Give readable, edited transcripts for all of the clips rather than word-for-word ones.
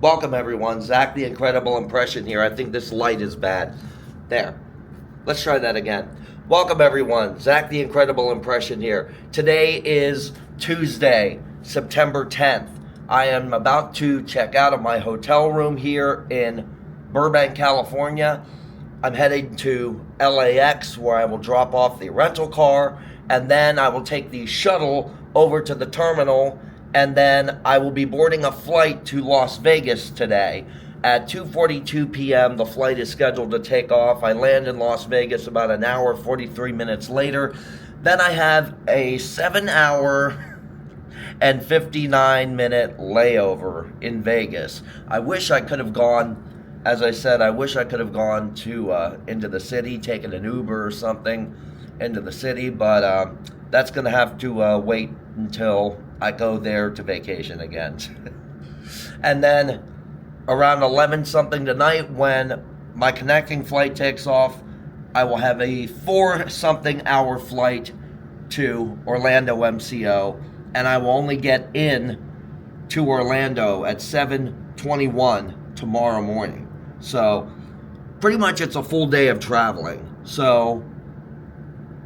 Welcome everyone, Zach the Incredible Impression here. I think this light is bad. There. Let's try that again. Welcome everyone, Zach the Incredible Impression here. Today is Tuesday, September 10th. I am about to check out of my hotel room here in Burbank, California. I'm heading to LAX where I will drop off the rental car, and then I will take the shuttle over to the terminal, and then I will be boarding a flight to Las Vegas today. At 2:42 p.m. the flight is scheduled to take off. I land in Las Vegas about an hour, 43 minutes later. Then I have a 7-hour and 59-minute layover in Vegas. I wish I could have gone, as I said, I wish I could have gone to into the city, taken an Uber or something into the city, but that's going to have to wait until I go there to vacation again. And then around 11 something tonight, when my connecting flight takes off, I will have a 4 something hour flight to Orlando MCO, and I will only get in to Orlando at 7:21 tomorrow morning. So pretty much it's a full day of traveling. So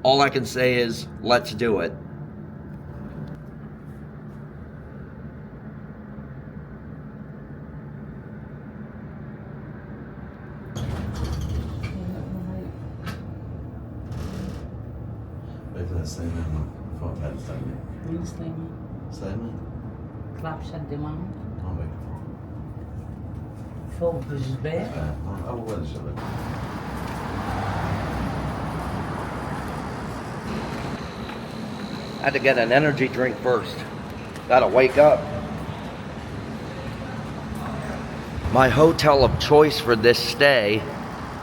all I can say is, let's do it. Klap siya di man. Focus be. I had to get an energy drink first. Gotta wake up. My hotel of choice for this stay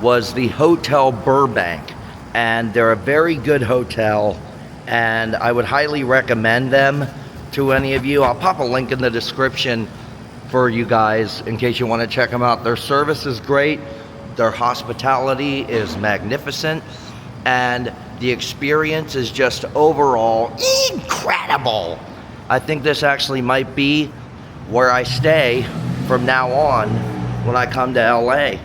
was the Hotel Burbank, and they're a very good hotel, and I would highly recommend them to any of you. I'll pop a link in the description for you guys in case you want to check them out. Their service is great, their hospitality is magnificent, and the experience is just overall incredible. I think this actually might be where I stay from now on when I come to LA.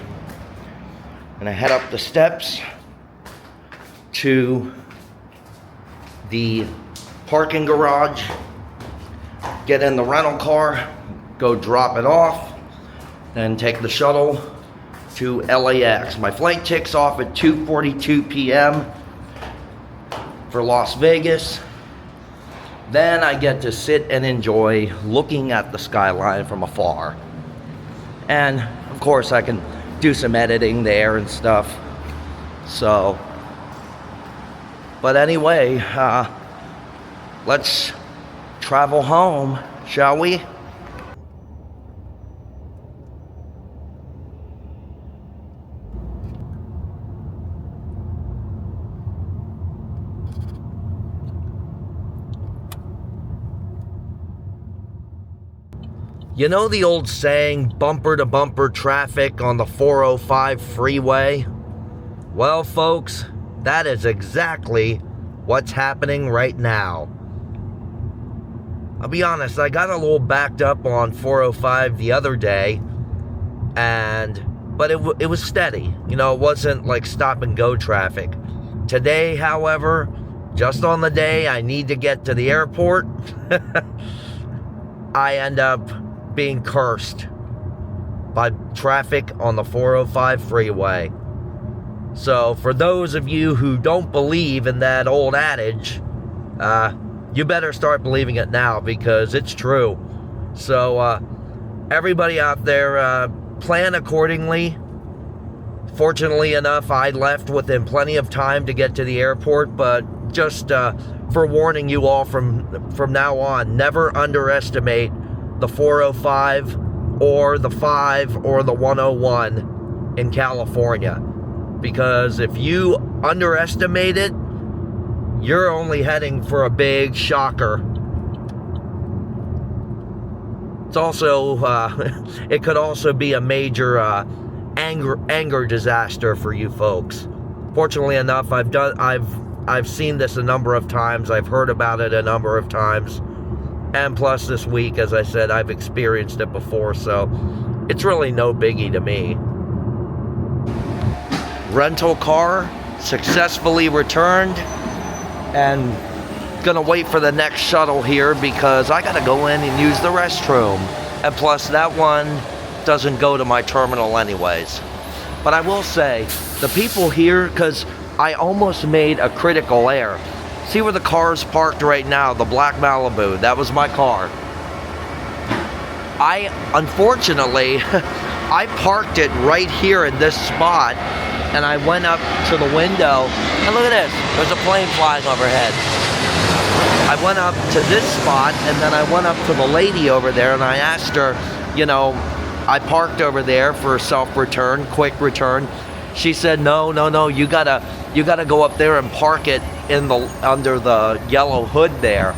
And I head up the steps to the parking garage, get in the rental car, go drop it off, and take the shuttle to LAX. My flight takes off at 2:42 p.m. for Las Vegas. Then I get to sit and enjoy looking at the skyline from afar. And of course I can do some editing there and stuff. So, but anyway, let's travel home, shall we? You know the old saying, bumper to bumper traffic on the 405 freeway? Well, folks, that is exactly what's happening right now. I'll be honest, I got a little backed up on 405 the other day, but it was steady. You know, it wasn't like stop and go traffic. Today, however, just on the day I need to get to the airport, I end up being cursed by traffic on the 405 freeway. So for those of you who don't believe in that old adage, you better start believing it now, because it's true. So everybody out there, plan accordingly. Fortunately enough, I left within plenty of time to get to the airport, but just for warning you all from now on, never underestimate the 405 or the 5 or the 101 in California, because if you underestimate it, you're only heading for a big shocker. It's also it could also be a major anger disaster for you folks. Fortunately enough, I've seen this a number of times. I've heard about it a number of times. And plus this week, as I said, I've experienced it before, so It's really no biggie to me. Rental car successfully returned, and gonna wait for the next shuttle here because I gotta go in and use the restroom. And plus that one doesn't go to my terminal anyways. But I will say, the people here, because I almost made a critical error. See where the car's parked right now, the black Malibu, that was my car. Unfortunately, I parked it right here in this spot, and I went up to the window, and look at this, there's a plane flying overhead. I went up to this spot, and then I went up to the lady over there, and I asked her, you know, I parked over there for self-return, quick return. She said, no, you gotta go up there and park it under the yellow hood there.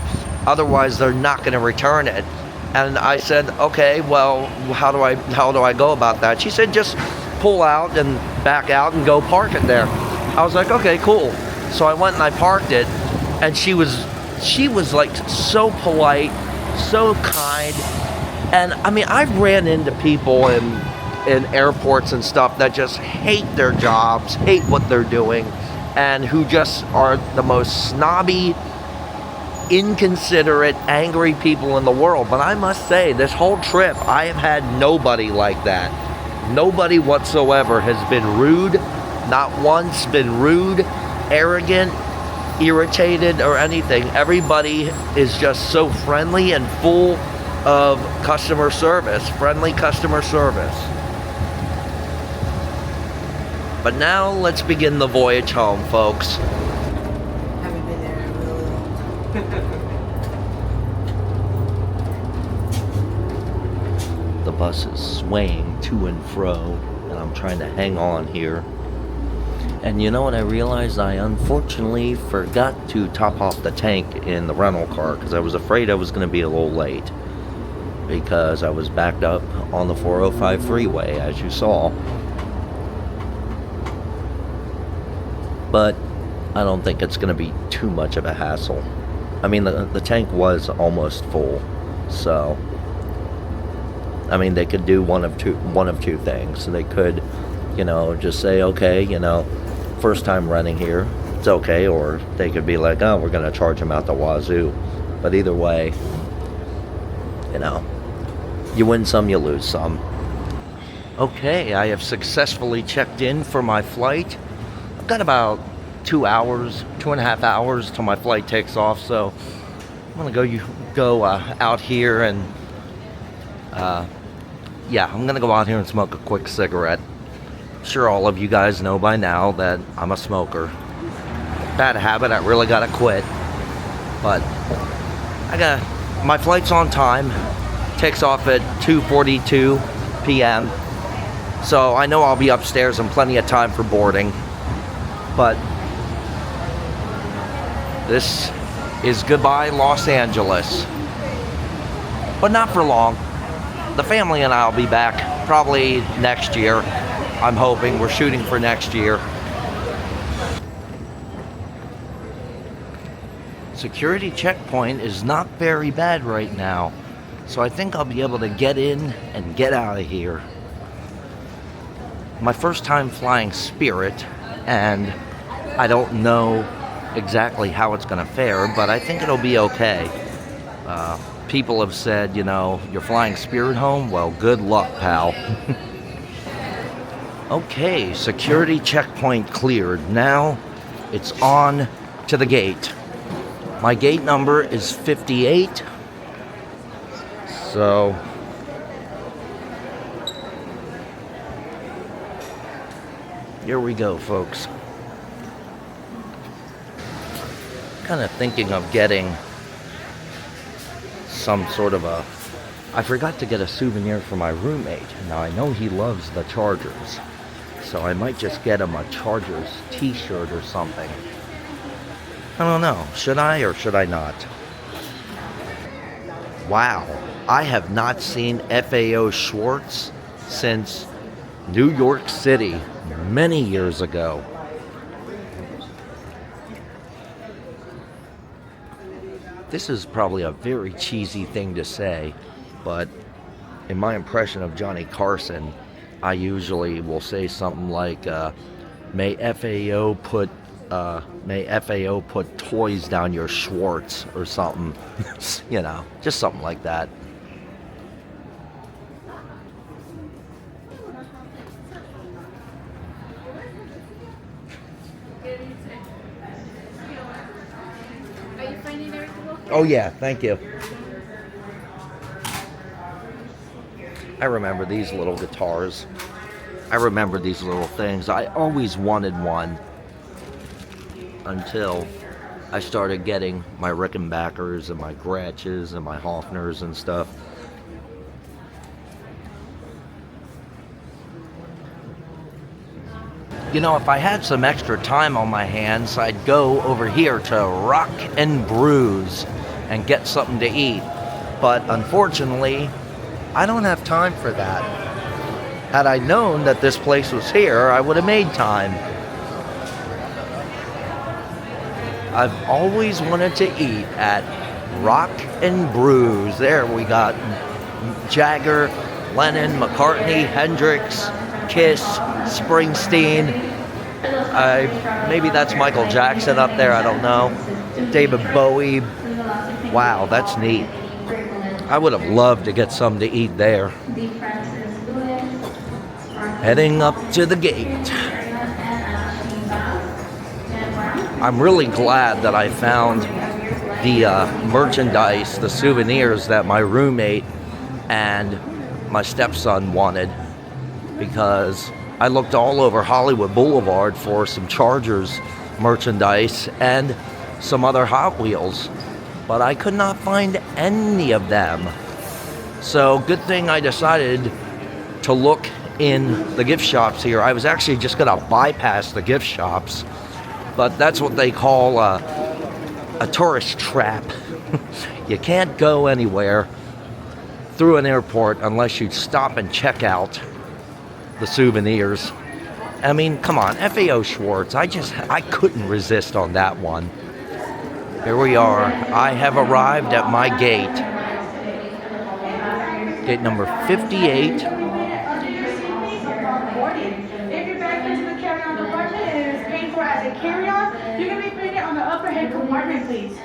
Otherwise, they're not gonna return it. And I said, okay, well, how do I go about that? She said, just pull out and back out and go park it there. I was like, okay, cool. So I went and I parked it, and she was like so polite, so kind. And I mean, I've ran into people in airports and stuff that just hate their jobs, hate what they're doing, and who just are the most snobby, inconsiderate, angry people in the world. But I must say, this whole trip, I have had nobody like that. Nobody whatsoever has been rude, not once been rude, arrogant, irritated, or anything. Everybody is just so friendly and full of customer service, friendly customer service. But now let's begin the voyage home, folks. Haven't been there in a really long time. The bus is swaying to and fro, and I'm trying to hang on here. And you know what I realized? I unfortunately forgot to top off the tank in the rental car because I was afraid I was going to be a little late, because I was backed up on the 405 freeway, as you saw. But I don't think it's going to be too much of a hassle. I mean, the tank was almost full, so I mean, they could do one of two things. They could, you know, just say, okay, you know, first time running here, it's okay, or they could be like, oh, we're going to charge them out the wazoo. But either way, you know, you win some, you lose some. Okay, I have successfully checked in for my flight. I've got about 2.5 hours till my flight takes off, so I'm gonna go out here and yeah, I'm gonna go out here and smoke a quick cigarette. I'm sure all of you guys know by now that I'm a smoker. Bad habit, I really gotta quit. But my flight's on time. Takes off at 2:42 p.m. So I know I'll be upstairs in plenty of time for boarding. But this is goodbye Los Angeles. But not for long. The family and I will be back probably next year. I'm hoping. We're shooting for next year. Security checkpoint is not very bad right now. So I think I'll be able to get in and get out of here. My first time flying Spirit, and I don't know exactly how it's going to fare, but I think it'll be okay. People have said, you know, you're flying Spirit home? Well, good luck, pal. Okay, security checkpoint cleared. Now it's on to the gate. My gate number is 58. So here we go, folks. Kind of thinking of getting some sort of a... I forgot to get a souvenir for my roommate. Now I know he loves the Chargers, so I might just get him a Chargers t-shirt or something. I don't know. Should I or should I not? Wow. I have not seen FAO Schwartz since New York City many years ago. This is probably a very cheesy thing to say, but in my impression of Johnny Carson, I usually will say something like, may FAO put toys down your Schwartz or something. You know, just something like that. Are you finding everything okay? Oh yeah, thank you. I remember these little guitars. I remember these little things. I always wanted one until I started getting my Rickenbackers and my Gretches and my Hofners and stuff. You know, if I had some extra time on my hands, I'd go over here to Rock and Brews and get something to eat. But unfortunately, I don't have time for that. Had I known that this place was here, I would have made time. I've always wanted to eat at Rock and Brews. There we got Jagger, Lennon, McCartney, Hendrix, Kiss, Springsteen. Maybe that's Michael Jackson up there, I don't know. David Bowie. Wow, that's neat. I would have loved to get something to eat there. Heading up to the gate. I'm really glad that I found the merchandise, the souvenirs that my roommate and my stepson wanted, because I looked all over Hollywood Boulevard for some Chargers merchandise and some other Hot Wheels, but I could not find any of them. So good thing I decided to look in the gift shops here. I was actually just gonna bypass the gift shops, but that's what they call a tourist trap. You can't go anywhere through an airport unless you stop and check out the souvenirs. I mean, come on, FAO Schwartz. I couldn't resist on that one. Here we are. I have arrived at my gate. Gate number 58. If your bag fits in the carry-on compartment and is paid for as a carry-on, you're going to be putting it on the upper head compartment, please.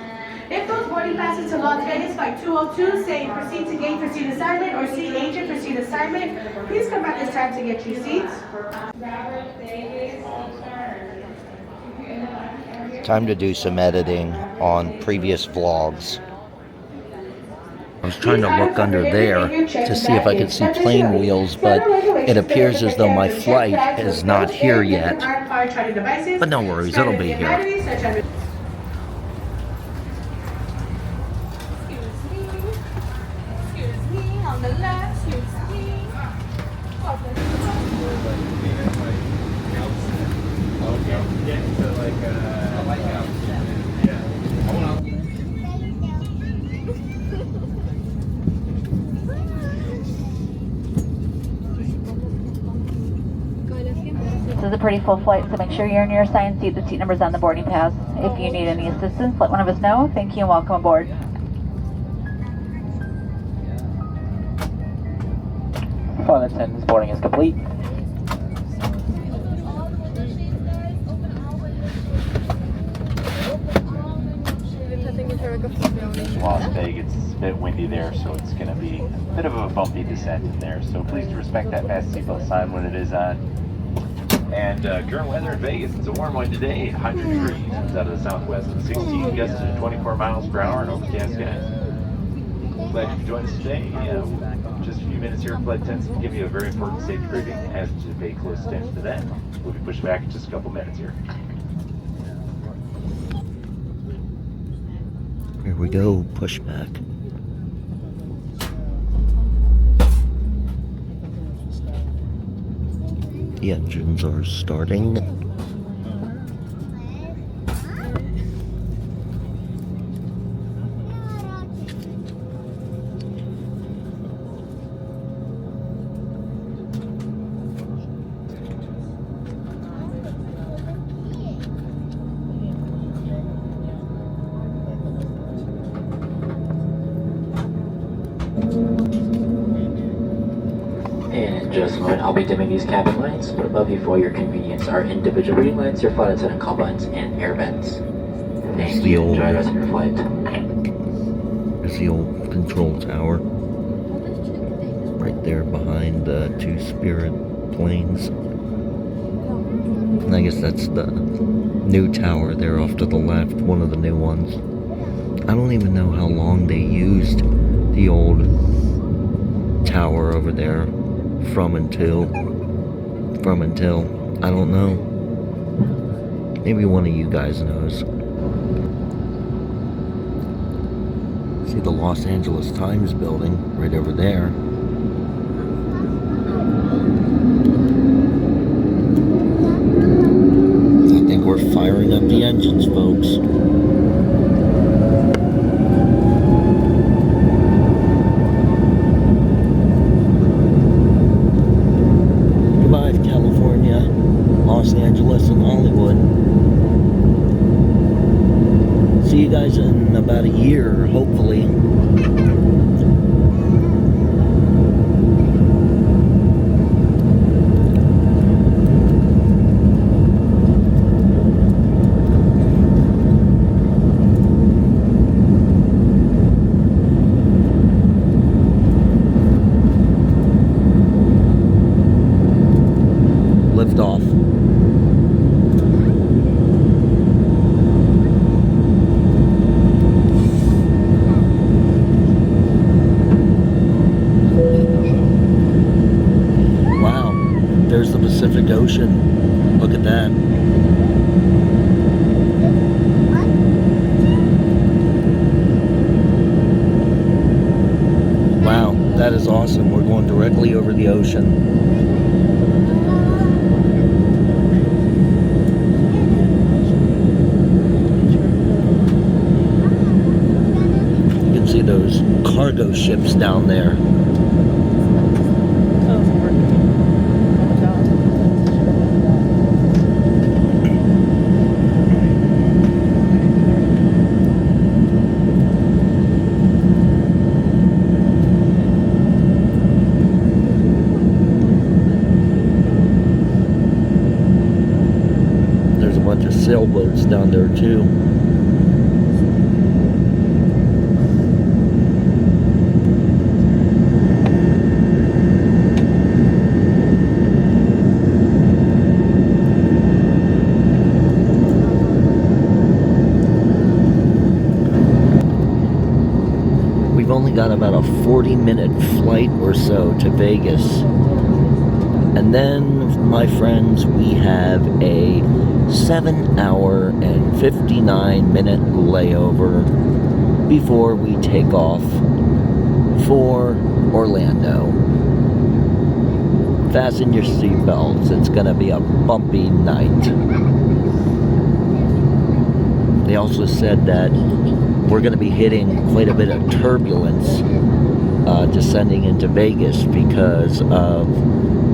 If those boarding passes to Las Vegas by 2:02 say proceed to gate for seat assignment or seat agent for seat assignment, please come back this time to get your seats. Time to do some editing on previous vlogs. I was trying to look under there to see if I could see plane wheels, but it appears as though my flight is not here yet. But no worries, it'll be here. Excuse me, on the left, excuse me. This is a pretty full flight, so make sure you're in your assigned seat. The seat number's on the boarding pass. If you need any assistance, let one of us know. Thank you and welcome aboard. Flight attendant's boarding is complete. Las Vegas, it's a bit windy there, so it's going to be a bit of a bumpy descent in there. So please respect that fast seatbelt sign when it is on. And current weather in Vegas, it's a warm one today, 100 degrees. It's out of the southwest of 16, gusts to 24 miles per hour and overcast skies. Glad you could join us today. Just a few minutes here, flight attendants will give you a very important safety briefing. Ask you to pay close attention to that. We'll be pushing back in just a couple minutes here. Here we go, pushback. The engines are starting. In just a moment, I'll be dimming these cabin lights, but above you for your convenience are individual reading lights, your flight attendant call buttons, and air vents. Thank you. Enjoy the rest of your flight. There's the old control tower. Right there behind the two Spirit planes. And I guess that's the new tower there off to the left, one of the new ones. I don't even know how long they used the old tower over there from until, I don't know. Maybe one of you guys knows. See the Los Angeles Times building right over there. I think we're firing up the engines, folks. Goodbye, California, Los Angeles, and Hollywood. See you guys in about a year, hopefully. Lift off. Wow, there's the Pacific Ocean. Look at that. Wow, that is awesome. We're going directly over the ocean. See those cargo ships down there. There's a bunch of sailboats down there too. We've only got about a 40-minute flight or so to Vegas. And then, my friends, we have a 7-hour and 59-minute layover before we take off for Orlando. Fasten your seatbelts. It's going to be a bumpy night. They also said that we're going to be hitting quite a bit of turbulence descending into Vegas because of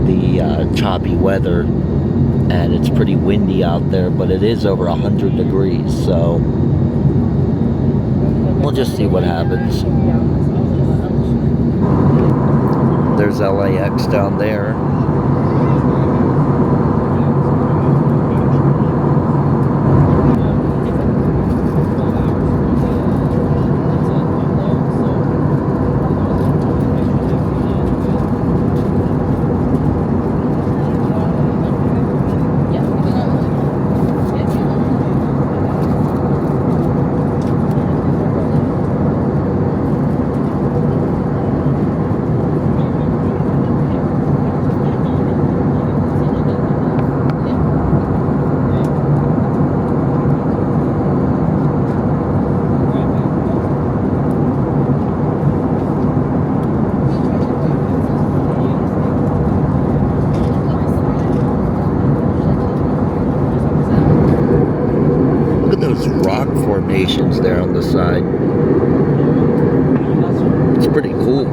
the choppy weather, and it's pretty windy out there, but it is over 100 degrees, so we'll just see what happens. There's LAX down there. Rock formations there on the side. It's pretty cool.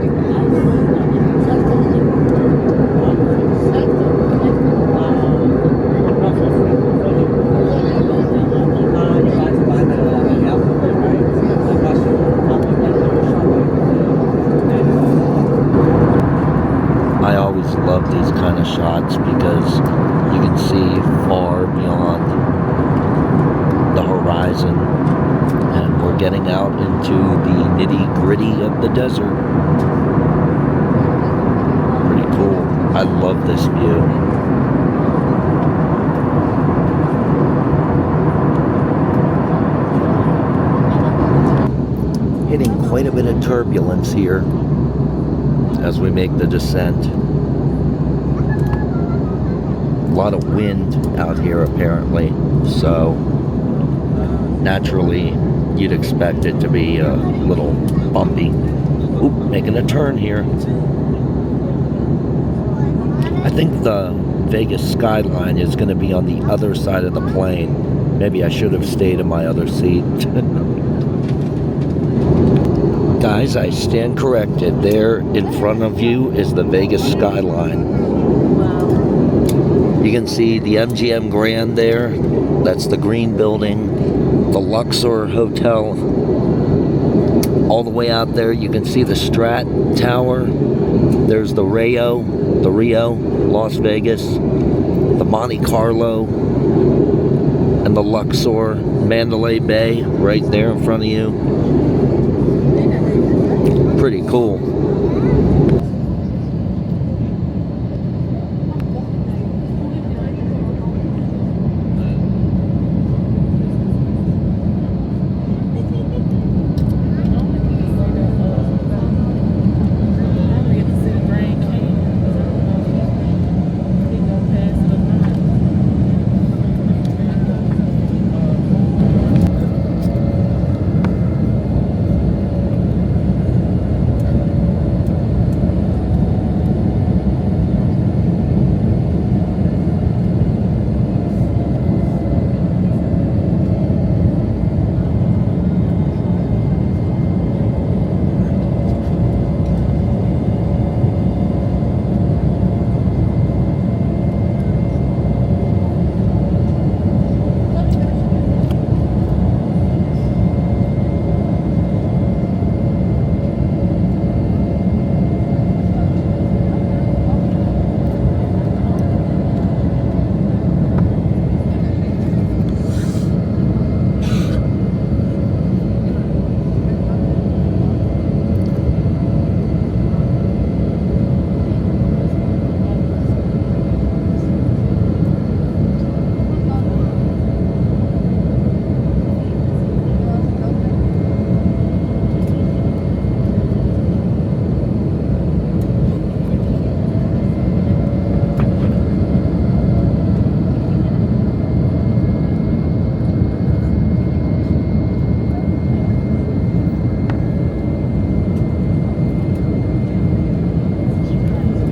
I always always love these kind of shots because you can see far beyond the horizon, and we're getting out into the nitty-gritty of the desert. Pretty cool. I love this view. Hitting quite a bit of turbulence here as we make the descent. A lot of wind out here apparently, so naturally you'd expect it to be a little bumpy. Oop, making a turn here. I think the Vegas skyline is going to be on the other side of the plane. Maybe I should have stayed in my other seat. Guys, I stand corrected. There in front of you is the Vegas skyline. You can see the MGM Grand there. That's the green building. The Luxor Hotel. All the way out there, you can see the Strat Tower. There's the Rio, Las Vegas, the Monte Carlo, and the Luxor, Mandalay Bay right there in front of you. Pretty cool.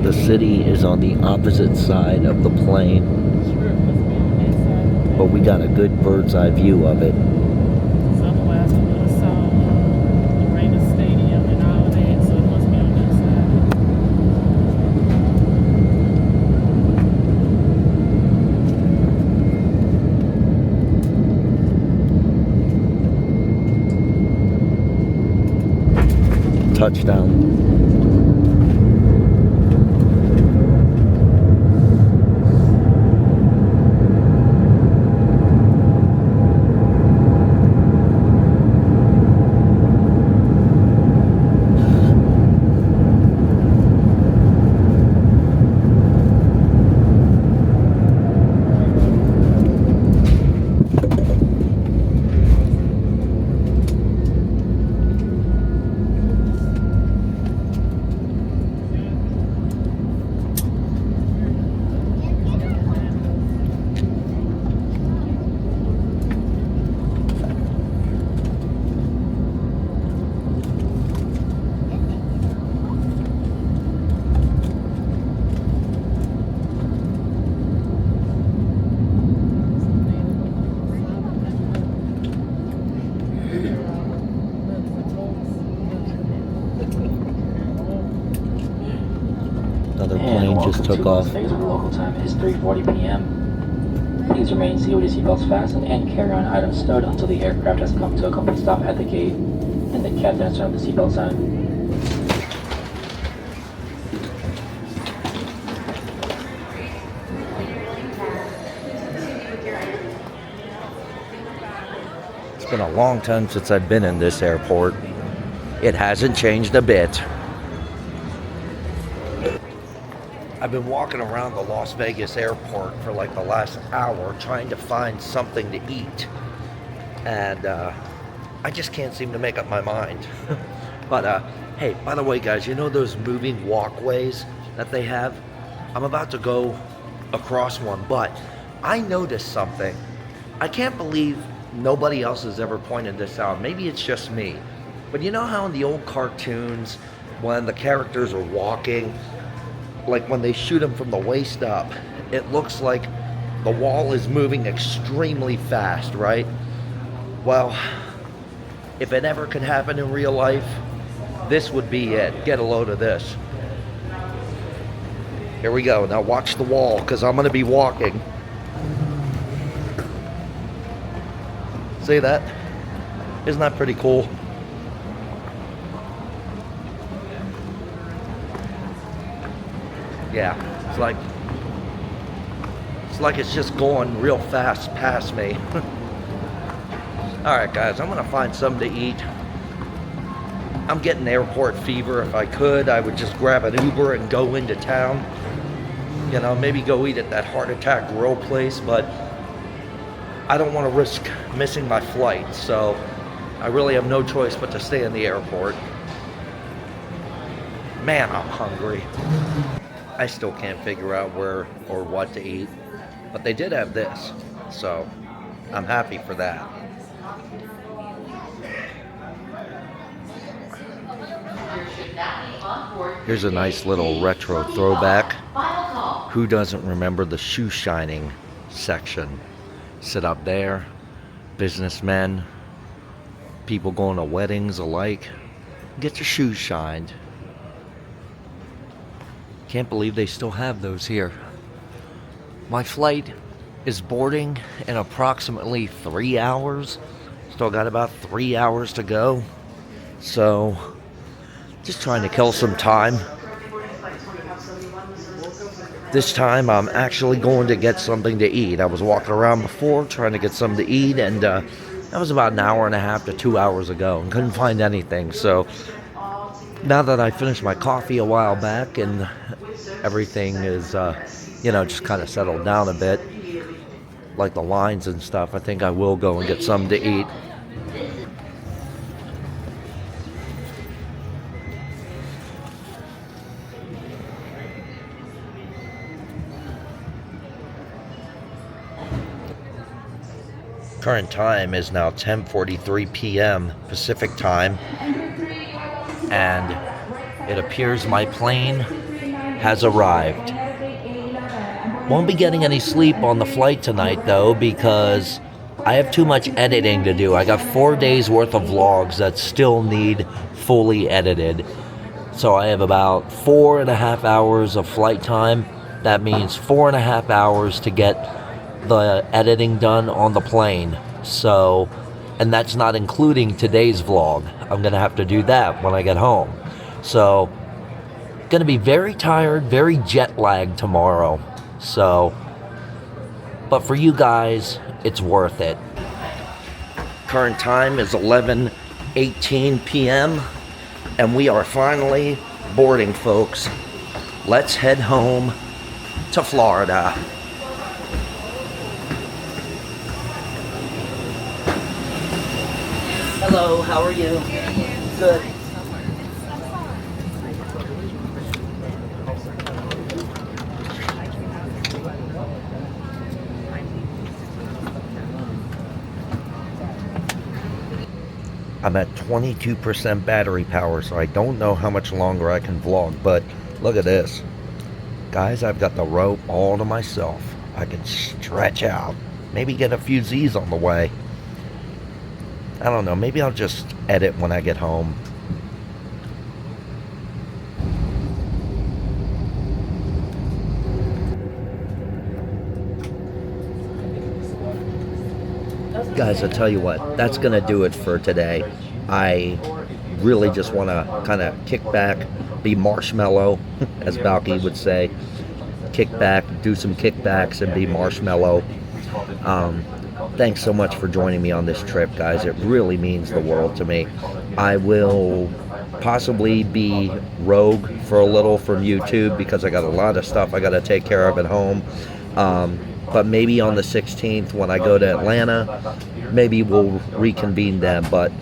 The city is on the opposite side of the plane, but we got a good bird's eye view of it. Otherwise, I would have saw the Raiders Stadium and all that, so it must be on that side. Touchdown. Another plane just took off. Vegas where the local time is 3:40 p.m. Please remain seated with your seatbelts fastened and carry-on items stowed until the aircraft has come to a complete stop at the gate and the captain has turned the seatbelt sign. It's been a long time since I've been in this airport. It hasn't changed a bit. I've been walking around the Las Vegas airport for like the last hour trying to find something to eat. And I just can't seem to make up my mind. But hey, by the way guys, you know those moving walkways that they have? I'm about to go across one, but I noticed something. I can't believe nobody else has ever pointed this out. Maybe it's just me. But you know how in the old cartoons, when the characters are walking, like when they shoot them from the waist up, it looks like the wall is moving extremely fast, right? Well, if it ever could happen in real life, this would be it. Get a load of this. Here we go. Now watch the wall, because I'm going to be walking. See that? Isn't that pretty cool? Yeah, it's like it's just going real fast past me. All right, guys, I'm gonna find something to eat. I'm getting airport fever. If I could, I would just grab an Uber and go into town. You know, maybe go eat at that Heart Attack Grill place, but I don't want to risk missing my flight, so I really have no choice but to stay in the airport. Man, I'm hungry. I still can't figure out where or what to eat, but they did have this, so I'm happy for that. Here's a nice little retro throwback. Who doesn't remember the shoe shining section? Sit up there, businessmen, people going to weddings alike, get your shoes shined. Can't believe they still have those here. My flight is boarding in approximately 3 hours. Still got about 3 hours to go. So, just trying to kill some time. This time I'm actually going to get something to eat. I was walking around before trying to get something to eat, and that was about an hour and a half to 2 hours ago, and couldn't find anything. So now that I finished my coffee a while back and everything is, you know, just kind of settled down a bit, like the lines and stuff, I think I will go and get something to eat. Current time is now 10:43 p.m. Pacific time, and it appears my plane has arrived. Won't be getting any sleep on the flight tonight though, because I have too much editing to do. I got 4 days worth of vlogs that still need fully edited. So I have about 4.5 hours of flight time. That means 4.5 hours to get the editing done on the plane. So, and that's not including today's vlog. I'm gonna have to do that when I get home. So, gonna be very tired, very jet lagged tomorrow. So, but for you guys, it's worth it. Current time is 11:18 p.m. and we are finally boarding, folks. Let's head home to Florida. Hello, how are you? Good. I'm at 22% battery power, so I don't know how much longer I can vlog, but look at this. Guys, I've got the rope all to myself. I can stretch out. Maybe get a few Z's on the way. I don't know, maybe I'll just edit when I get home. Guys, I'll tell you what, that's gonna do it for today. I really just want to kind of kick back, be marshmallow, as Balky would say. Kick back, do some kickbacks and be marshmallow. thanks so much for joining me on this trip, guys. It really means the world to me. I will possibly be rogue for a little from YouTube because I got a lot of stuff I got to take care of at home. But maybe on the 16th when I go to Atlanta, maybe we'll reconvene then. But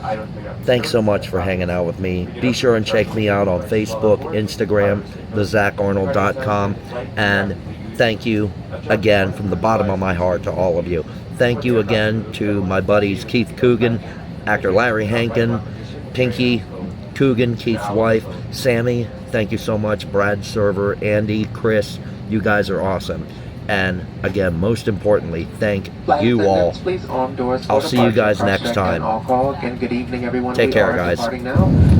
thanks so much for hanging out with me. Be sure and check me out on Facebook, Instagram, thezacharnold.com. And thank you again from the bottom of my heart to all of you. Thank you again to my buddies Keith Coogan, actor Larry Hankin, Pinky, Coogan, Keith's wife, Sami, thank you so much, Brad Server, Andy, Chris, you guys are awesome. And again, most importantly, thank you all. I'll see you guys next time. Good evening, everyone. Take care, guys.